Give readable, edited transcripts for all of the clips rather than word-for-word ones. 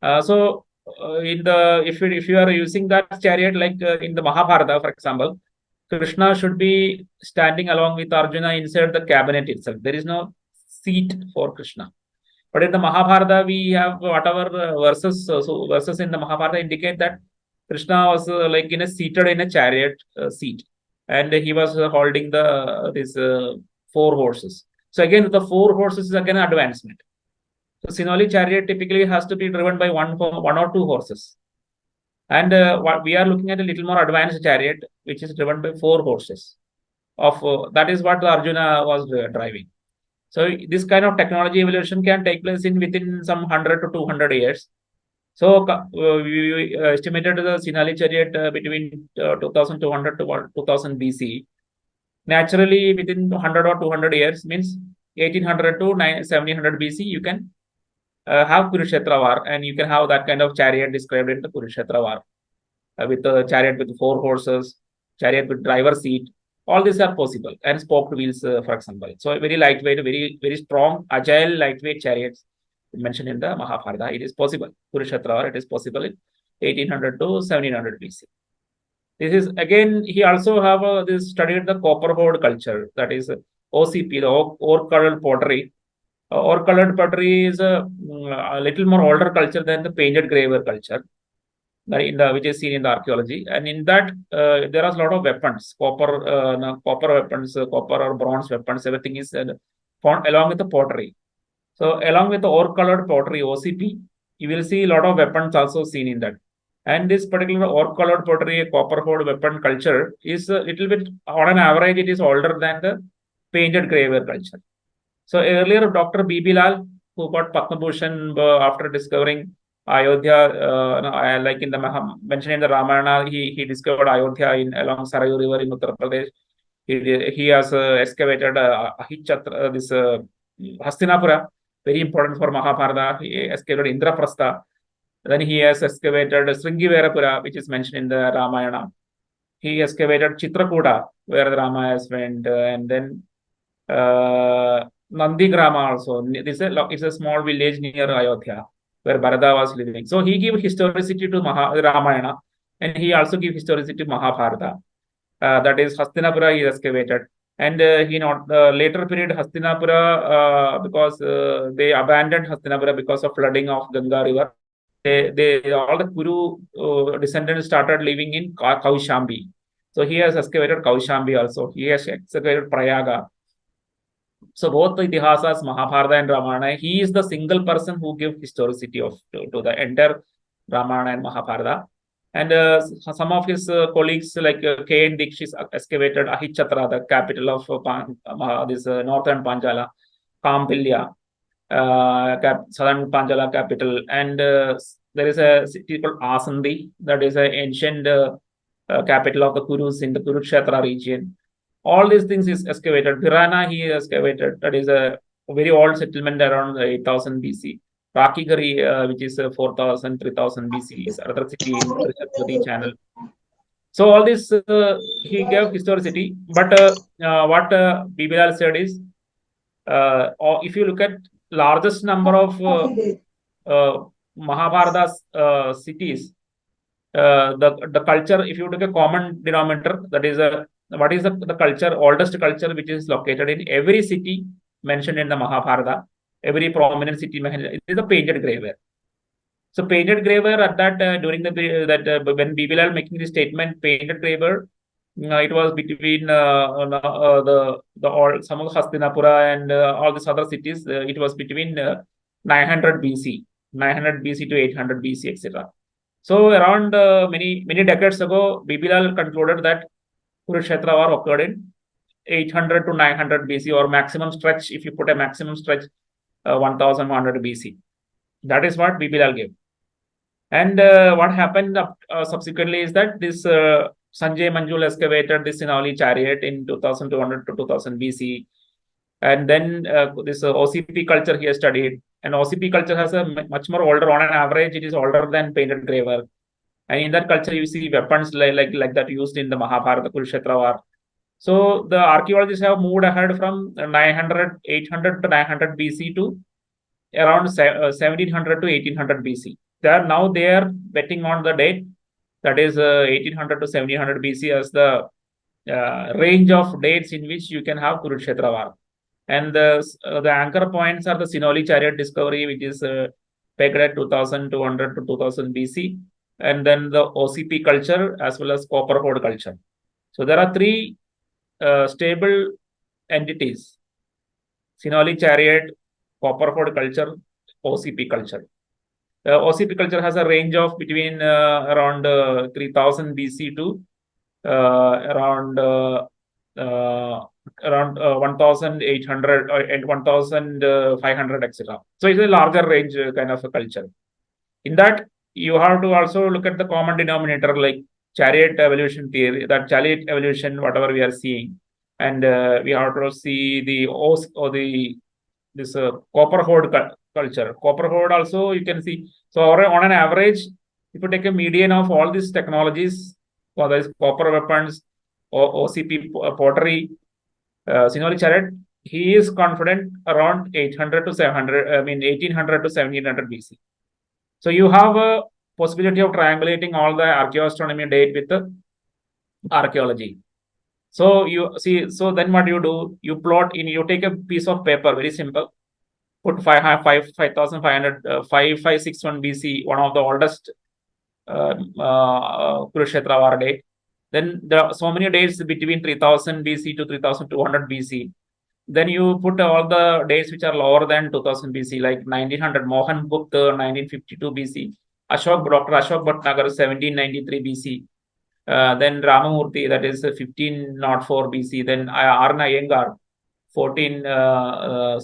In the if you are using that chariot like in the Mahabharata, for example, Krishna should be standing along with Arjuna inside the cabinet itself. There is no seat for Krishna. But in the Mahabharata, we have whatever verses. So verses in the Mahabharata indicate that Krishna was like in a seated in a chariot seat, and he was holding the these four horses. So again, the four horses is again advancement. So Sinoli chariot typically has to be driven by one or two horses. And what we are looking at a little more advanced chariot, which is driven by four horses. Of that is what the Arjuna was driving. So this kind of technology evolution can take place in within some 100 to 200 years. So we estimated the Sinali chariot between 2200 to 2000 BC. Naturally, within 100 or 200 years means 1800 to 1700 BC, you can have Kurukshetra war, and you can have that kind of chariot described in the Kurukshetra war with a chariot with four horses, chariot with driver seat. All these are possible, and spoked wheels, for example. So very lightweight, very strong, agile, lightweight chariots mentioned in the Mahabharata. It is possible. Kurukshetra war, it is possible in 1800 to 1700 BC. This is again. He also have this studied the copper hoard culture, that is OCP, the ore-colored pottery. Ore-colored pottery is a little more older culture than the painted graver culture, which is seen in the archaeology. And in that, there are a lot of weapons, copper weapons, copper or bronze weapons. Everything is found along with the pottery. So along with the ore-colored pottery (OCP), you will see a lot of weapons also seen in that. And this particular ore-colored pottery, copper hoard weapon culture is a little bit, on an average, it is older than the painted graver culture. So earlier, Dr. B.B. Lal, who got Padma Bhushan after discovering Ayodhya, like in the mentioned in the Ramayana, he discovered Ayodhya along Sarayu River in Uttar Pradesh. He has excavated Ahichatra, this Hastinapura, very important for Mahabharata. He excavated Indraprastha. Then he has excavated Sringiverapura, which is mentioned in the Ramayana. He excavated Chitrakuta, where the Ramayas went, and then Nandigrama also. It's a small village near Ayodhya where Bharata was living. So he gave historicity to Ramayana, and he also gave historicity to Mahabharata. That is Hastinapura he excavated. And he not later period Hastinapura, because they abandoned Hastinapura because of flooding of Ganga river. They all the Kuru descendants started living in Kaushambi. So he has excavated Kaushambi also. He has excavated Prayaga. So both the Itihasas, Mahabharata and Ramayana, he is the single person who gave historicity to the entire Ramayana and Mahabharata. And some of his colleagues like K.N. Dikshit excavated Ahichatra, the capital of this northern Panjala, Kampilya, southern Panjala capital. And there is a city called Asandi, that is an ancient capital of the Kurus in the Kurukshetra region. All these things is excavated. Pirana he excavated. That is a very old settlement around 8000 BC. Rakigari, which is 4000, 3000 BC, is another city in the channel. So all this he gave historicity. But what Bibilal said is, if you look at largest number of Mahabharata cities, the culture, if you take a common denominator, that is what is the culture, oldest culture which is located in every city mentioned in the Mahabharata, every prominent city, it is the painted graver. So painted graver at that during the when Bibilal making the statement painted graver, it was between some of Hastinapura and all these other cities. It was between 900 BC, 900 BC to 800 BC, etc. So around many decades ago, Bibilal concluded that Kurukshetra war occurred in 800 to 900 BC, or maximum stretch, if you put a maximum stretch, 1100 BC. That is what Bibilal gave. And what happened subsequently is that this Sanjay Manjul excavated this Sinoli chariot in 2200 to 2000 BC. And then this OCP culture he has studied. And OCP culture has a much more older, on an average, it is older than painted graver. And in that culture, you see weapons like that used in the Mahabharata, Kurukshetra war. So the archaeologists have moved ahead from 800 to 900 BC to around 1700 to 1800 BC. now they are betting on the date that is 1800 to 1700 BC as the range of dates in which you can have Kurukshetra war. And the anchor points are the Sinoli chariot discovery, which is pegged at 2200 to 2000 BC, and then the OCP culture as well as copper hoard culture. So there are three stable entities: Sinoli chariot, copper hoard culture, OCP culture. OCP culture has a range of between around 3000 BC to around 1800 and 1500, etc. So it's a larger range kind of a culture. In that, you have to also look at the common denominator like chariot evolution theory, that chariot evolution, whatever we are seeing, and we have to see the this copper hoard culture. Copper hoard also you can see. So on an average, if you take a median of all these technologies, whether it's copper weapons or OCP pottery, Sinoli chariot, he is confident around 800 to 700, 1800 to 1700 BC. So you have a possibility of triangulating all the archaeoastronomy date with the archaeology. So you see, so then what you do, you plot in, you take a piece of paper, very simple, put 5500, 5561 BC, one of the oldest Kurukshetra war date. Then there are so many dates between 3000 BC to 3200 BC. Then you put all the dates which are lower than 2000 BC, like 1900 Mohan Gupta, 1952 BC, Dr. Ashok Bhatnagar, 1793 BC. Then Ramamurthy, that is 1504 BC. Then Arna Iyengar, 14, I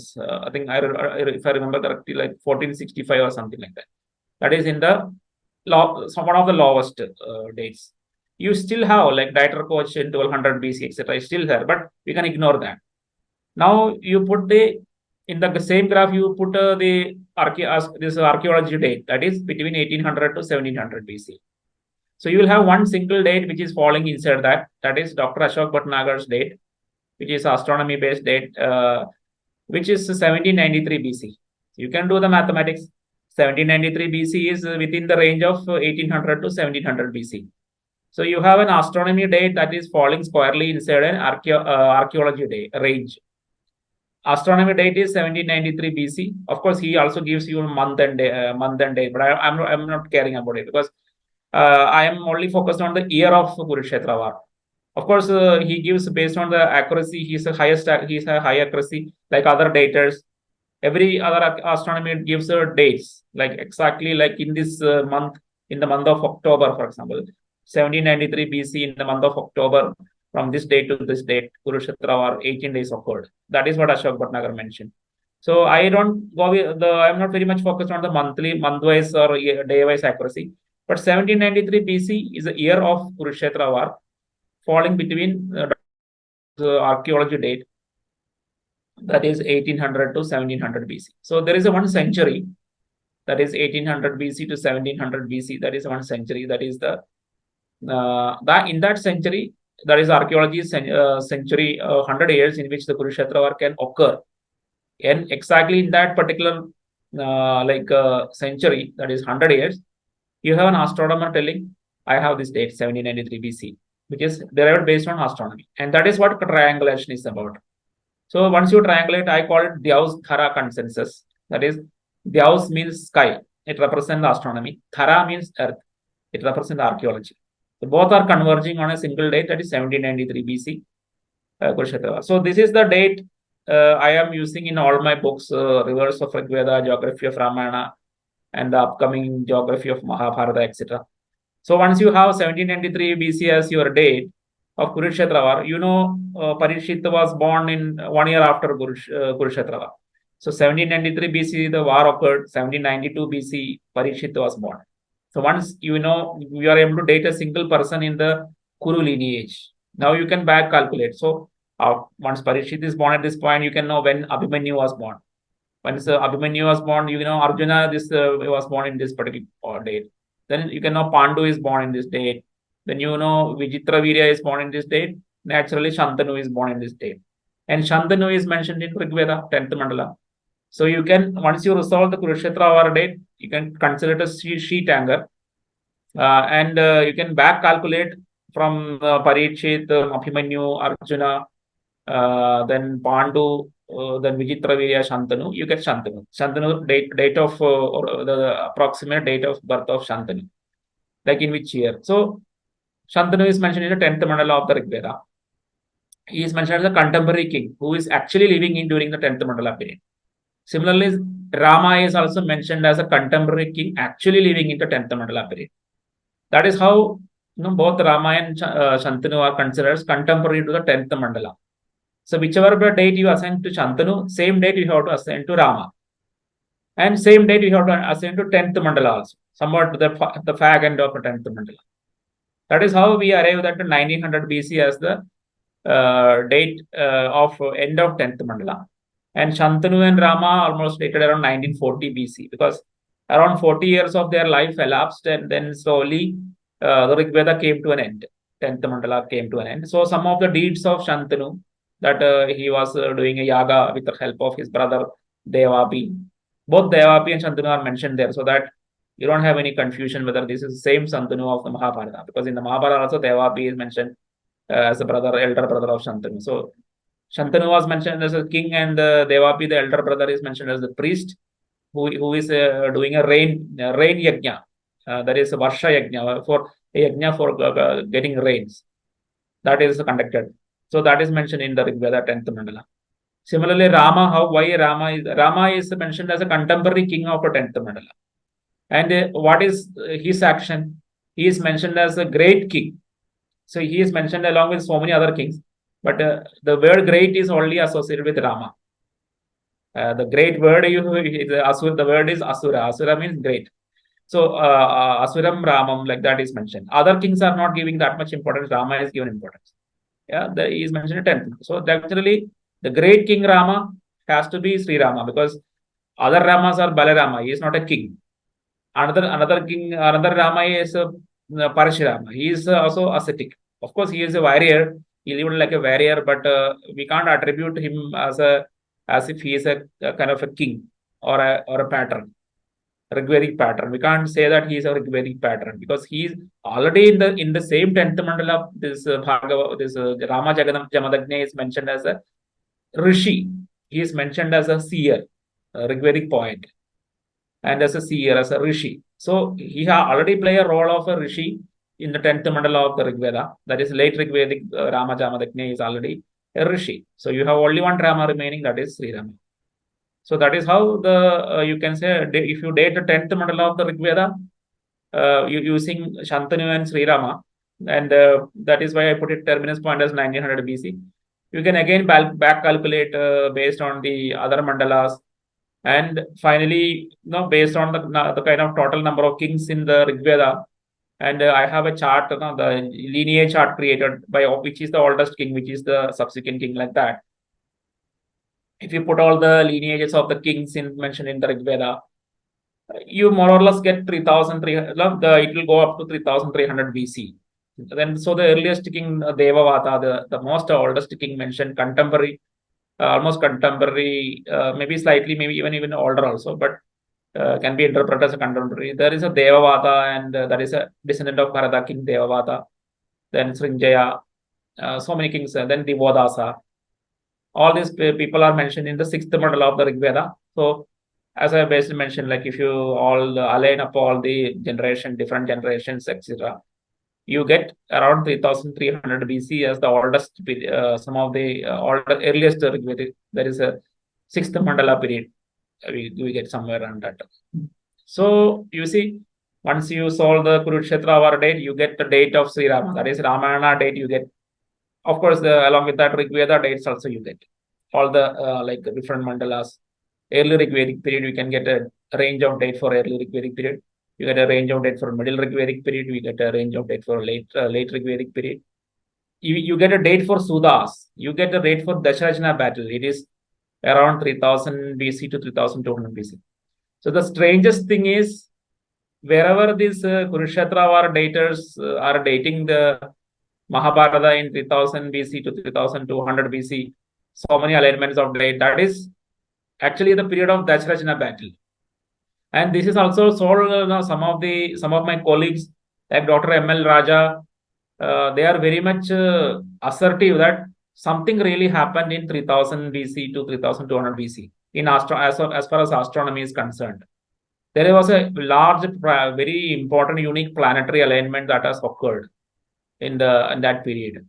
think, if I remember correctly, like 1465 or something like that. That is in the one of the lowest dates. You still have like Dieter Koch in 1200 BC, etc. is still there, but we can ignore that. Now you put in the same graph, you put this archaeology date, that is between 1800 to 1700 BC. So you will have one single date which is falling inside that. That is Dr. Ashok Bhatnagar's date, which is astronomy based date, which is 1793 BC. You can do the mathematics. 1793 BC is within the range of 1800 to 1700 BC. So you have an astronomy date that is falling squarely inside an archaeology day range. Astronomy date is 1793 BC. Of course, he also gives you month and day, but I'm not caring about it because I am only focused on the year of Kurukshetra war. Of course, he gives based on the accuracy. He's a high accuracy like other daters. Every other astronomy gives dates like exactly like in this month, in the month of October, for example, 1793 BC in the month of October, from this date to this date, Kurukshetra war 18 days occurred. That is what Ashok Bhatnagar mentioned. So I don't go with I'm not very much focused on the month-wise or day-wise accuracy. But 1793 BC is a year of Kurukshetra war, falling between the archaeology date, that is 1800 to 1700 BC. So there is a 1 century, that is 1800 BC to 1700 BC. That is 1 century. That is the in that century, that is archaeology century, 100 years in which the Kurukshetra war can occur. And exactly in that particular century, that is 100 years, you have an astronomer telling, I have this date, 1793 BC, which is derived based on astronomy. And that is what triangulation is about. So once you triangulate, I call it Dyaus Thara consensus. That is, Dyaus means sky. It represents astronomy. Thara means earth. It represents archaeology. So both are converging on a single date, that is 1793 BC. So this is the date I am using in all my books, Rivers of Ṛgveda, Geography of Ramayana, and the upcoming Geography of Mahabharata, etc. So once you have 1793 BC as your date of Kurukshetra war, you know Parikshit was born in 1 year after Kurukshetra war. So 1793 BC the war occurred, 1792 BC Parikshit was born. So once you know, you are able to date a single person in the Kuru lineage. Now you can back calculate. So once Parikshit is born at this point, you can know when Abhimanyu was born. Once Abhimanyu was born, you know Arjuna was born in this particular date. Then you can know Pandu is born in this date. Then you know Vichitravirya is born in this date. Naturally, Shantanu is born in this date. And Shantanu is mentioned in Ṛgveda, 10th Mandala. So you can, once you resolve the Kurukshetra war date, you can consider it a sheet anchor. And you can back calculate from Parikshit, Abhimanyu, Arjuna, then Pandu, then Vichitravirya, Shantanu. You get Shantanu. Shantanu date of or the approximate date of birth of Shantanu, like in which year. So Shantanu is mentioned in the 10th mandala of the Rigveda. He is mentioned as a contemporary king who is actually living in during the 10th mandala period. Similarly, Rama is also mentioned as a contemporary king actually living in the 10th mandala period. That is how both Rama and Shantanu are considered as contemporary to the 10th mandala. So whichever date you assign to Shantanu, same date you have to assign to Rama. And same date you have to assign to 10th mandala also, somewhat to the fag end of the 10th mandala. That is how we arrived at 1900 BC as the date of end of 10th mandala. And Shantanu and Rama almost dated around 1940 BC, because around 40 years of their life elapsed, and then slowly the Rigveda came to an end. 10th mandala came to an end. So some of the deeds of Shantanu, that he was doing a yaga with the help of his brother Devapi. Both Devapi and Shantanu are mentioned there, so that you don't have any confusion whether this is the same Shantanu of the Mahabharata, because in the Mahabharata also Devapi is mentioned as a brother, elder brother of Shantanu. So Shantanu was mentioned as a king, and Devapi, the elder brother, is mentioned as the priest who is doing a rain yajna. That is a Varsha yajna, for a yajna for getting rains. That is conducted. So that is mentioned in the Rigveda 10th mandala. Similarly, why Rama is mentioned as a contemporary king of a 10th mandala. And what is his action? He is mentioned as a great king. So he is mentioned along with so many other kings, but the word great is only associated with Rama. The great word the word is Asura. Asura means great. So Asuram Ramam, like that is mentioned. Other kings are not giving that much importance. Rama is given importance. Yeah, he is mentioned in 10th. So naturally, the great king Rama has to be Sri Rama, because other Ramas are Balarama. He is not a king. Another king, another Rama is Parashurama. He is also ascetic. Of course, he is a warrior. He lived like a warrior, but we can't attribute him as if he is a kind of a king or a pattern, Ṛgvedic pattern. We can't say that he is a Ṛgvedic pattern, because he is already in the same 10th mandala. This Bhagava, this Rama Jamadagnya is mentioned as a rishi. He is mentioned as a seer, a Ṛgvedic poet, and as a seer, as a rishi. So he already play a role of a rishi in the 10th mandala of the Rigveda. That is late Rigvedic Rama Jamadagnya is already a rishi. So you have only one Rama remaining, that is Sri Rama. So that is how the you can say, if you date the 10th mandala of the Rigveda using Shantanu and Sri Rama, and that is why I put it terminus point as 1900 BC. You can again back calculate based on the other mandalas, and finally, based on the kind of total number of kings in the Rigveda. And I have a chart, the lineage chart created by which is the oldest king, which is the subsequent king, like that. If you put all the lineages of the kings mentioned in the Rigveda, you more or less get 3,300. It will go up to 3,300 BC. Then, so the earliest king, Devavata, the most oldest king mentioned, contemporary, almost contemporary, maybe slightly, maybe even older also, but can be interpreted as a contemporary. There is a Devavata, and that is a descendant of Bharata king Devavata. Then Srinjaya, so many kings. Then Divodasa. All these people are mentioned in the 6th mandala of the Rigveda. So, as I basically mentioned, like if you all align up all the different generations, etc., you get around 3,300 BC as the oldest, some of the earliest Rigvedic. There is a 6th mandala period. We get somewhere around that. So you see, once you solve the Kurukshetra war date, you get the date of Sri Rama. That is Ramayana date you get. Of course, along with that Rigveda dates also you get. All the like different mandalas. Early Rigvedic period, we can get a range of date for early Rigvedic period. You get a range of date for middle Rigvedic period. We get a range of date for late Rigvedic period. You get a date for Sudas. You get a date for Dasharajana battle. It is around 3000 BC to 3200 BC. So the strangest thing is, wherever these Kurukshetra war daters are dating the Mahabharata in 3000 BC to 3200 BC, so many alignments of date, that is actually the period of Dasharajana battle. And this is also solved. Some of my colleagues, like Dr. M.L. Raja, they are very much assertive that something really happened in 3000 BC to 3200 BC in as far as astronomy is concerned. There was a large, very important, unique planetary alignment that has occurred in that period.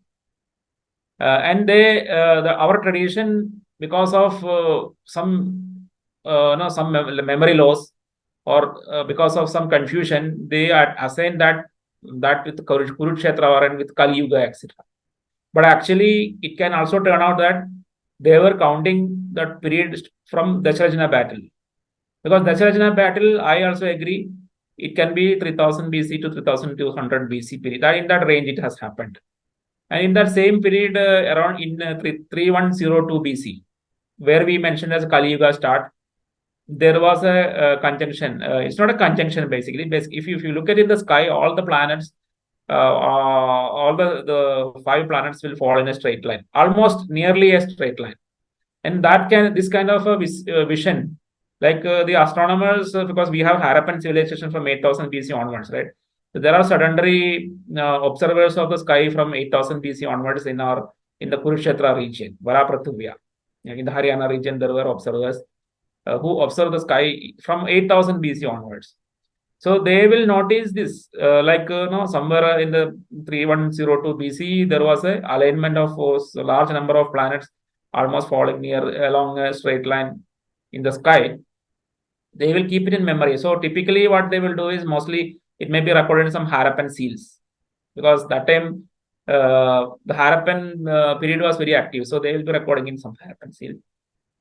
And our tradition, because of some memory loss, or because of some confusion, they are assigned that with Kurukshetra War and with Kali Yuga, etc. But actually, it can also turn out that they were counting that period from Dasharajana battle. Because Dasharajana battle, I also agree, it can be 3000 BC to 3200 BC period. That in that range it has happened. And in that same period, around in 3102 BC, where we mentioned as Kali Yuga start, there was a conjunction. It's not a conjunction basically. If you look at in the sky, all the planets, all the 5 planets will fall in a straight line, almost nearly a straight line. And this kind of a vision, like the astronomers, because we have Harappan civilization from 8000 BC onwards, right? So there are sedentary observers of the sky from 8000 BC onwards in the Kurukshetra region, Varaprathuvya. In the Haryana region, there were observers who observe the sky from 8000 BC onwards. So they will notice this, somewhere in the 3102 BC, there was a alignment of a large number of planets almost falling along a straight line in the sky. They will keep it in memory. So typically what they will do is mostly it may be recorded in some Harappan seals, because that time the Harappan period was very active. So they will be recording in some Harappan seal.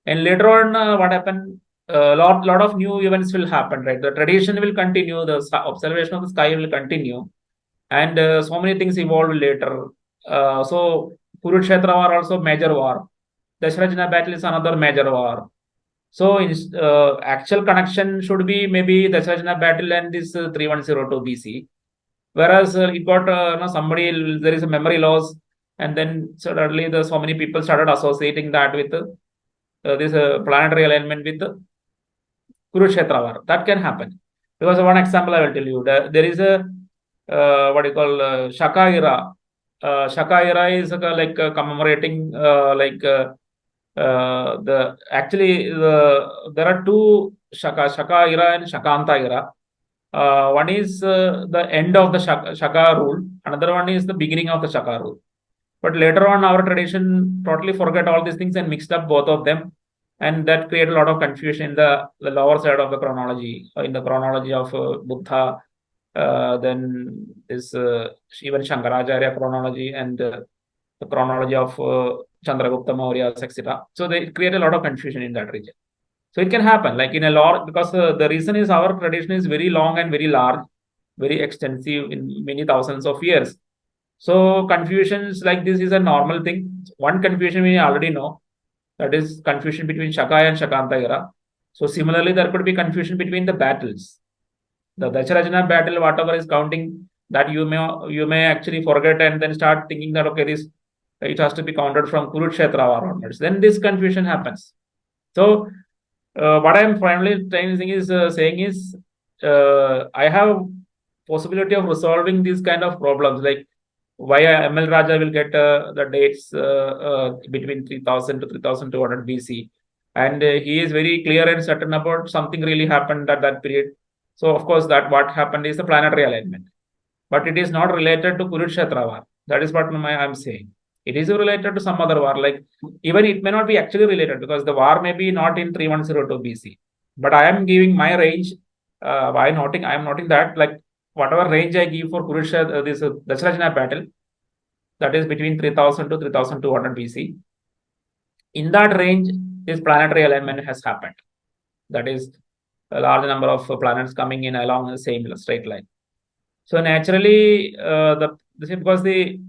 And later on, what happened? Lot of new events will happen, right? The tradition will continue, the observation of the sky will continue, and so many things evolved later. So Kurukshetra war also major war. Dasharajana battle is another major war. So actual connection should be maybe Dasharajana battle and this 3102 BC. Whereas it got there is a memory loss, and then suddenly so many people started associating that with this planetary alignment with Kurukshetra war. That can happen. Because one example I will tell you, there is a what you call Shaka era. Shaka era is commemorating there are two Shaka era and Shakanta era. One is the end of the Shaka rule. Another one is the beginning of the Shaka rule. But later on, our tradition totally forget all these things and mixed up both of them. And that created a lot of confusion in the lower side of the chronology, in the chronology of Buddha, then this even Shankaracharya chronology, and the chronology of Chandragupta Maurya, etc. So they create a lot of confusion in that region. So it can happen, like in a lot, because the reason is our tradition is very long and very large, very extensive in many thousands of years. So confusions like this is a normal thing. One confusion we already know, that is confusion between Shaka and Shakanta era. So similarly, there could be confusion between the battles. The Dasharajana battle, whatever is counting, that you may actually forget and then start thinking that okay, it has to be counted from Kurukshetra war onwards. Then this confusion happens. So what I am finally saying is I have possibility of resolving these kind of problems, like why M.L. Raja will get the dates between 3000 to 3200 BC, and he is very clear and certain about something really happened at that period. So of course that what happened is the planetary alignment, but it is not related to Kurukshetra war. That is what I am saying. It is related to some other war, like even it may not be actually related, because the war may be not in 3102 BC. But I am giving my range I am noting that, like, whatever range I give for Kurukshetra, this Dasharajana battle, that is between 3000 to 3200 BC. In that range, this planetary alignment has happened. That is a large number of planets coming in along the same straight line. So naturally, because the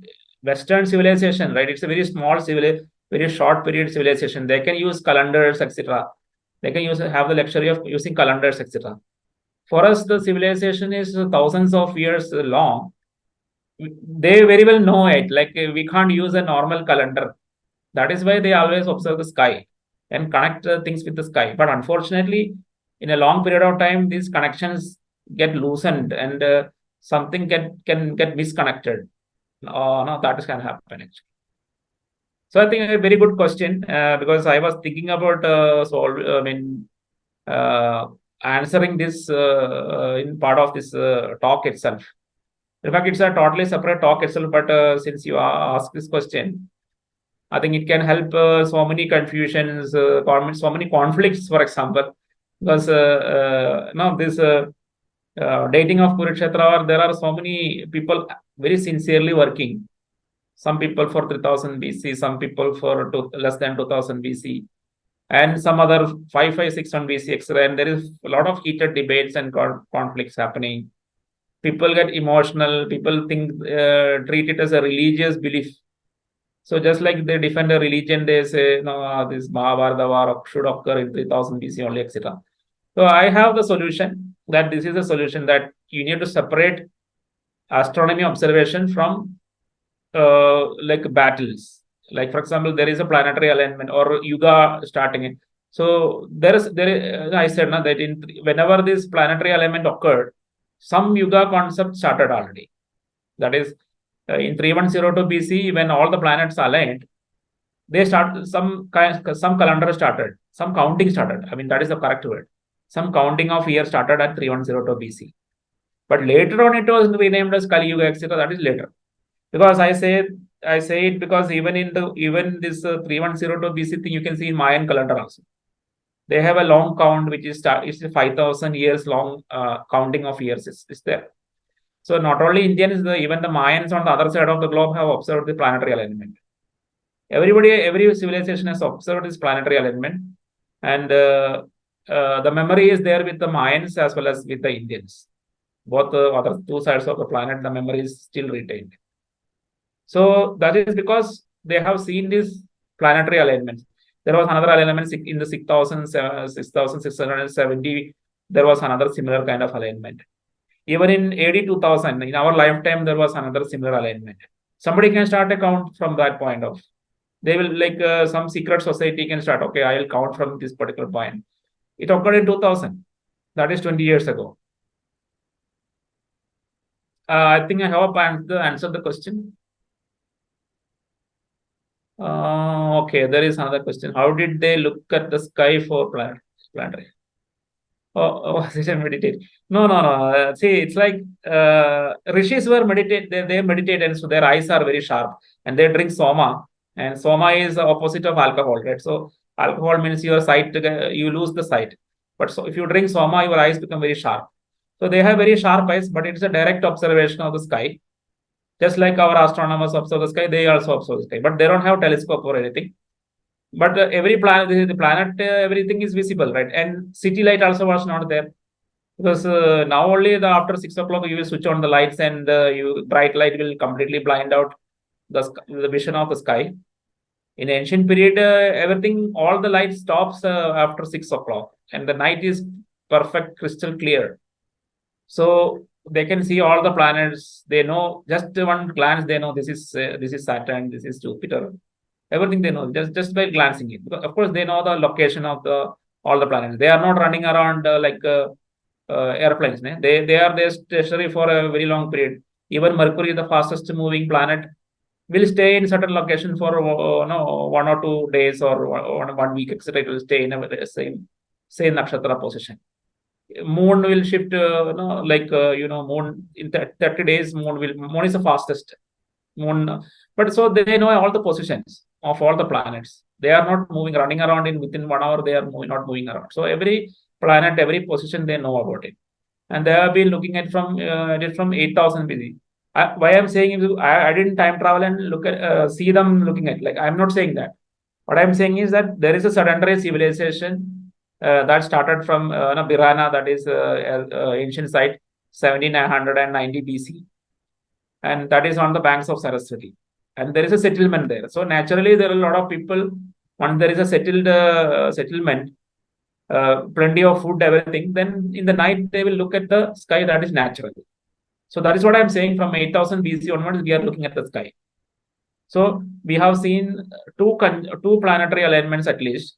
Western civilization, right, it's a very small very short period civilization. They can use calendars, etc. They can have the luxury of using calendars, etc. For us, the civilization is thousands of years long. They very well know it. Like we can't use a normal calendar. That is why they always observe the sky. and connect things with the sky. But unfortunately, in a long period of time, these connections get loosened and something can get misconnected. No, that can happen actually. So I think a very good question because I was thinking about uh, answering this in part of this talk itself. In fact, it's a totally separate talk itself, but since you asked this question, I think it can help so many confusions, so many conflicts, for example, because now this dating of Kurukshetra, there are so many people very sincerely working. Some people for 3000 BC, some people for less than 2000 BC, and some other 5561 BC, etc. And there is a lot of heated debates and conflicts happening. People get emotional. People treat it as a religious belief. So just like they defend a religion, they say, no, this Mahabharata war should occur in 3000 BC only, etc. So I have the solution that this is a solution that you need to separate astronomy observation from like battles. Like for example, there is a planetary alignment or yuga starting it. So I said now that whenever this planetary alignment occurred, some yuga concept started already. That is in 3102 BC, when all the planets aligned, they start some calendar started, some counting started. I mean, that is the correct word. Some counting of years started at 3102 BC. But later on, it was renamed as Kali Yuga, etc. That is later. Because I say it because even this 3102 BC thing you can see in Mayan calendar also. They have a long count which is it's 5,000 years long counting of years is there. So not only Indians, even the Mayans on the other side of the globe have observed the planetary alignment. Every civilization has observed this planetary alignment, and the memory is there with the Mayans as well as with the Indians. Both the other two sides of the planet, the memory is still retained. So that is because they have seen these planetary alignments. There was another alignment in the 6670. There was another similar kind of alignment. Even in AD 2000, in our lifetime, there was another similar alignment. Somebody can start a count from that point of. They will like some secret society can start. Okay, I will count from this particular point. It occurred in 2000. That is 20 years ago. I think I hope I answered the question. Okay, there is another question. How did they look at the sky for planetary? Oh, they meditate. No. See, it's like rishis were meditate. They meditate, and so their eyes are very sharp, and they drink soma, and soma is the opposite of alcohol, right? So alcohol means your sight, you lose the sight. But so if you drink soma, your eyes become very sharp. So they have very sharp eyes, but it's a direct observation of the sky. Just like our astronomers observe the sky, they also observe the sky, but they don't have telescope or anything. But every planet, the planet, everything is visible, right? And city light also was not there because now only after 6 o'clock you will switch on the lights and bright light will completely blind out the vision of the sky. In ancient period, everything, all the light stops after 6 o'clock, and the night is perfect, crystal clear. So they can see all the planets. They know just one glance. They know this is Saturn, this is Jupiter. Everything they know just by glancing it. Because of course they know the location of all the planets. They are not running around airplanes. They are there stationary for a very long period. Even Mercury, the fastest moving planet, will stay in certain location for 1 or 2 days or 1 week, etc. It will stay in a same nakshatra position. Moon will shift, moon in 30 days. Moon is the fastest moon, but so they know all the positions of all the planets. They are not running around in within 1 hour. They are not moving around. So every planet, every position, they know about it, and they have been looking at from 8000 BC. Why I'm saying is I didn't time travel and look at see them looking at, like, I'm not saying that. What I'm saying is that there is a sedentary civilization that started from Birana, that is ancient site, 1790 BC, and that is on the banks of Saraswati. And there is a settlement there. So naturally, there are a lot of people. Once there is a settlement, plenty of food, everything, then in the night they will look at the sky. That is natural. So that is what I'm saying. From 8000 BC onwards, we are looking at the sky. So we have seen two planetary alignments at least.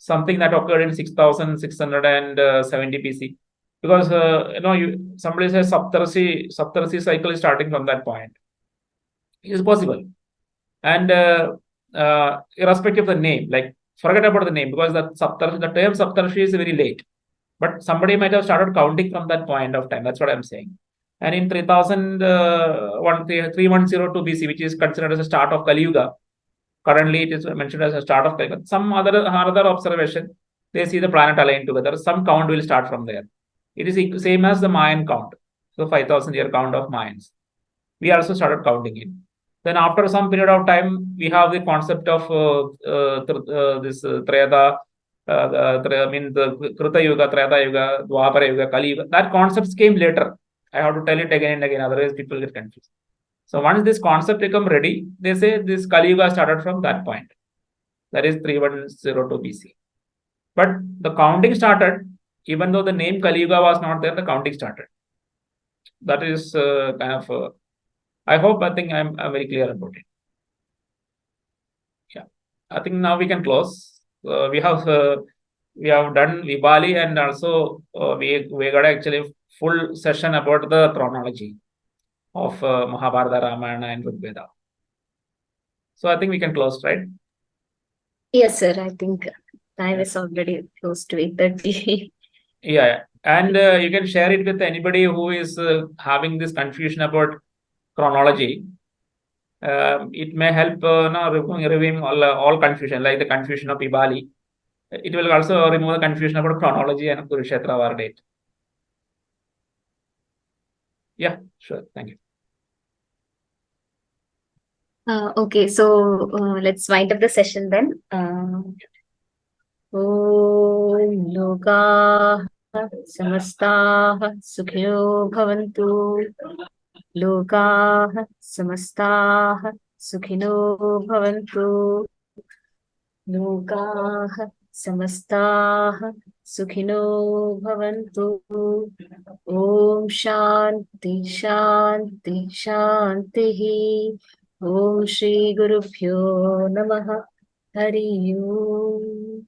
something that occurred in 6670 BC. Because somebody says Saptarshi cycle is starting from that point. It is possible. And irrespective of the name, like forget about the name, because the term Saptarshi is very late. But somebody might have started counting from that point of time. That's what I'm saying. And in 3102 BC, which is considered as a start of Kali Yuga, currently it is mentioned as a start of Kali Yuga. Some other observation, they see the planet aligned together. Some count will start from there. It is same as the Mayan count. So 5,000 year count of Mayans. We also started counting it. Then after some period of time, we have the concept of this Treta, the Kruta Yuga, Treta Yuga, Dwapara Yuga, Kali Yuga. That concepts came later. I have to tell it again and again, otherwise people get confused. So once this concept become ready, they say this Kali Yuga started from that point. That is 3102 BC. But the counting started, even though the name Kali Yuga was not there, the counting started. That is kind of, I think I'm very clear about it. Yeah, I think now we can close. We have done Vibali, and also we got actually full session about the chronology of Mahabharata, Ramayana, and Ṛgveda. So I think we can close, right? Yes, sir. I think time is already close to 8:30. Yeah, and you can share it with anybody who is having this confusion about chronology. It may help removing all confusion, like the confusion of Vibali. It will also remove the confusion about chronology and Kurukshetra war date. Yeah, sure. Thank you. Okay, so let's wind up the session then. Om Lokaः Samastaः Sukhino Bhavantu. Lokaः Samastaः Sukhino Bhavantu. Lokaः Samastaः Sukhino Bhavantu. Om Shanti Shanti Shantihi. Om Shri Gurubhyo Namaha. Hari Om.